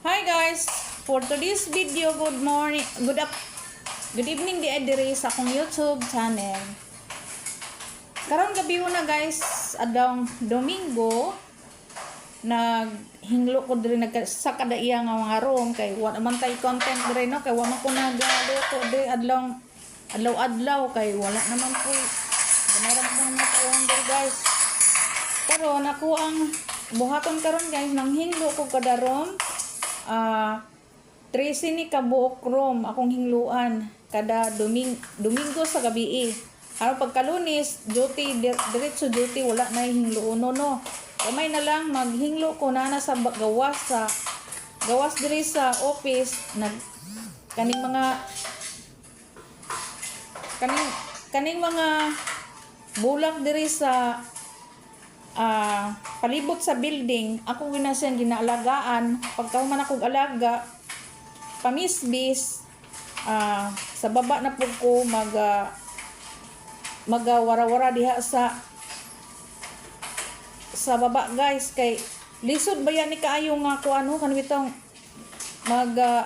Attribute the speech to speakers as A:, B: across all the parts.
A: Hi guys! For today's video, good evening di diri sa akong YouTube channel. Karon gabi na guys, adong Domingo, naghinglo ko diri sa kadaiya nga mga room kay wala man tay content diri no kay wala man ko nagaluto diri adlaw kay wala naman po. Ganaran mo ko diri guys. Karon ako ang buhaton karon guys nang hinglo ko kada room. 13 ni kabuok room akong hingluan kada Domingo sa gabi. Aron pagkalunis, diretso duty wala na hingluon no. Kamay na lang maghinglo ko na sa gawas diri sa office kaning mga bulak diri sa palibot sa building. Ako ginasyan ginaalagaan pagkahuman akong alaga pamisbis sa baba na po ko magawara-wara diha sa baba guys kay lisod ba yan ni kaayo nga ko kanwitong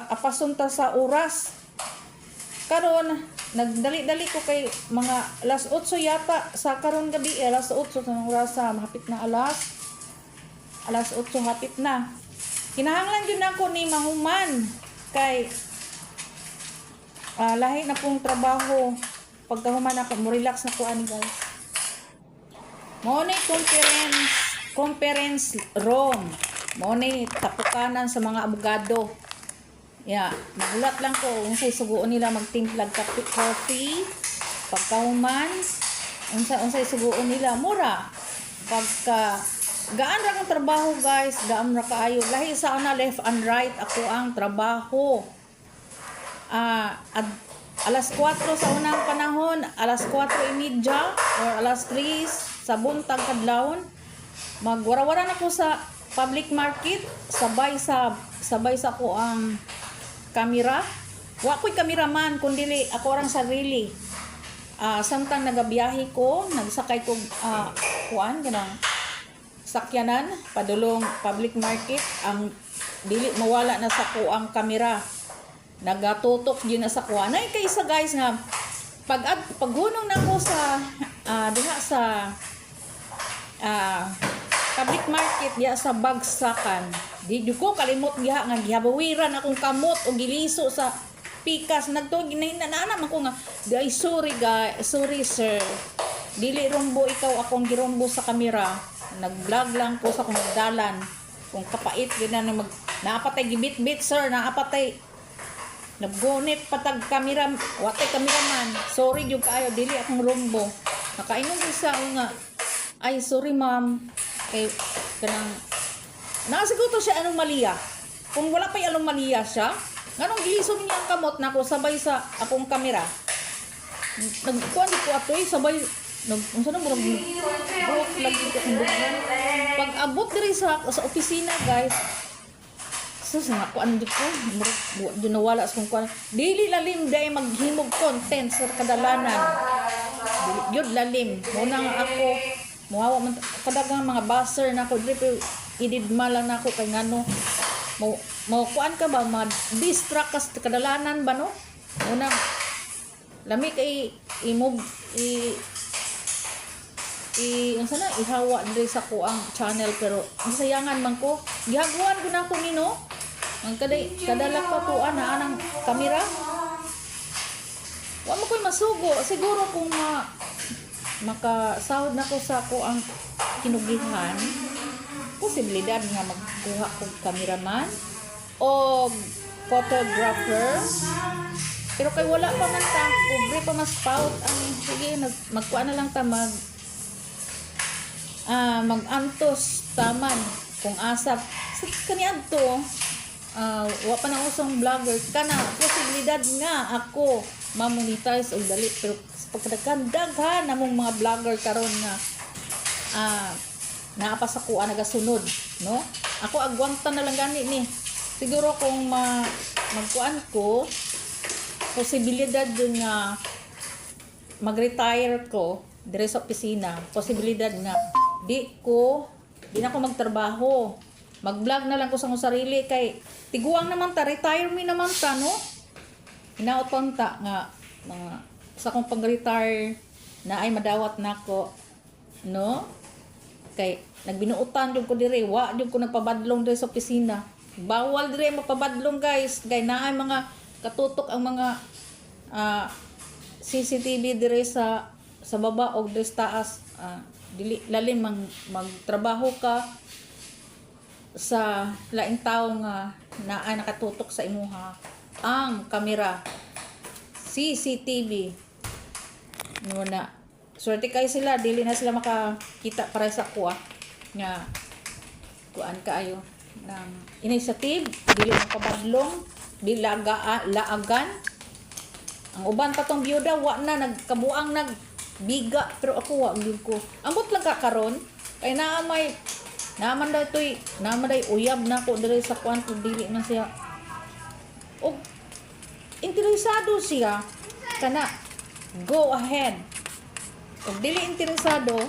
A: apasunta sa oras karon nagdali-dali ko kay mga alas 8 yata sa karon gabi alas 8 sa oras mahapit na alas 8 hapit na kinahanglan gyud nako ni mahuman kay lahi na pong trabaho pagkahuman ako mo relax na ko ani guys mo ni conference room mo ni tapukanan sa mga abogado. Magulat lang ko unsay suguon nila magtimplag coffee pagkahuman unsay suguon nila mura pagka gaan ra ang trabaho guys gaan ra kaayo lahi sa ana left and right ako ang trabaho alas 4 sa unang panahon alas 4:30 or alas 3 sa buntag kadlawon magwara-wara na ko sa public market sabay sa ko ang kamera. Wa ko'y kameraman kundi ako orang sarili. Samtang nagabiyahe ko, nagsakay ko ganang sakyanan padulong public market ang dili mawala na sa ko ang kamera. Nagatutok gyud na sa ko. Nay kaysa guys nga paghunong nako sa diha sa public market diha sa Bagsakan. Di ko kalimot giha nga gihabawiran akong kamot o giliso sa pikas nagtuog ginahinana man ko nga di sorry sir dili rumbo ikaw akong girumbo sa kamera nag-vlog lang ko sa kung dalan kung kapait gina na naapatay gibit-bit sir naapatay naggunit patag kamera watay kameraman sorry jud kaayo dili akong rumbo nakaingon isa nga ay sorry ma'am kay kanang nasiguro siya anomalya. Kung wala pa'y anomalya siya, nganong gilisod niya ang kamot na ako sabay sa akong kamera. Nagkuhan ko ato sabay unsa na murag buhok lagi ko hindugan. Pag abot diri sa opisina guys, sus nga kuan dito murag buhat nawala sa kung kuan. Dili lalim day maghimog content sa kadalanan. Dili gyud lalim. Muna nga ako muhawa man kadagang mga buzzer na ako diri ididma lang nako kay ngano mo kuan ka ba distract ka sa kadalanan ba no una lami kay unsa na ihawa diri sa ko ang channel pero masayangan man ko gihaguan ko na ko nino ang kadala ko tuan na anang kamera wa mo koy masugo siguro kung makasahod na ko sa ko ang kinugihan posibilidad nga magkuha kong cameraman o photographer pero kay wala pa man ta pobre pa mas paut ang sige magkuha na lang ta magantos taman kung asap kaniadto wa pa na usong vlogger kana posibilidad nga ako ma-monetize og dali pero pagkadaghan namong mga vlogger karon nga naapa sa kuha nagasunod no ako agwangtan na lang gani ni siguro kung magkuan ko posibilidad dun nga mag-retire ko dire sa opisina posibilidad nga di na ako magtrabaho mag-vlog na lang ko sa akong sarili kay tiguang naman ta, retirement naman ta, no? Hinaot pa ta nga mga sa akong pag-retire na ay madawat nako, no? Kay nagbinuutan jud ko dire, wa jud ko nagpabadlong dire sa opisina. Bawal dire mapabadlong guys, kay naay mga katutok ang mga CCTV dire sa baba o dire sa taas. Dili lalim magtrabaho ka sa laing tao nga naay nakatutok sa imuha ang kamera CCTV no na swerte kay sila dili na sila makakita para sa kuha nga kuan kaayo ng initiative dili makabadlong dili laagan ang uban pa tong byuda wa na nagkabuang nagbiga pero ako wa gyud ko ambot lang ka karon kay naman day uyab na ko diri sa kuan kung dili man siya og interesado siya kana go ahead og dili interesado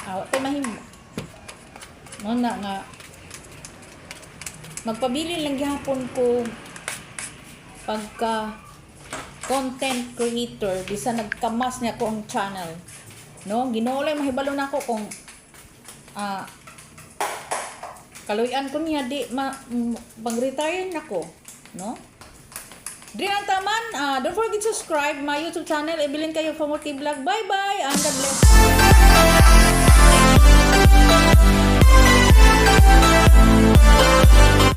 A: tay mahimo mo na nga magpabili lang gyapon ko pagka content creator bisa nagkamas niya ko ang channel no ginolay mahibalo na ako kung kaluyan ko niya di mag-retire na ko, no? Di ang taman, don't forget to subscribe my YouTube channel. Ibilin kayo for more vlog. Bye-bye and God bless.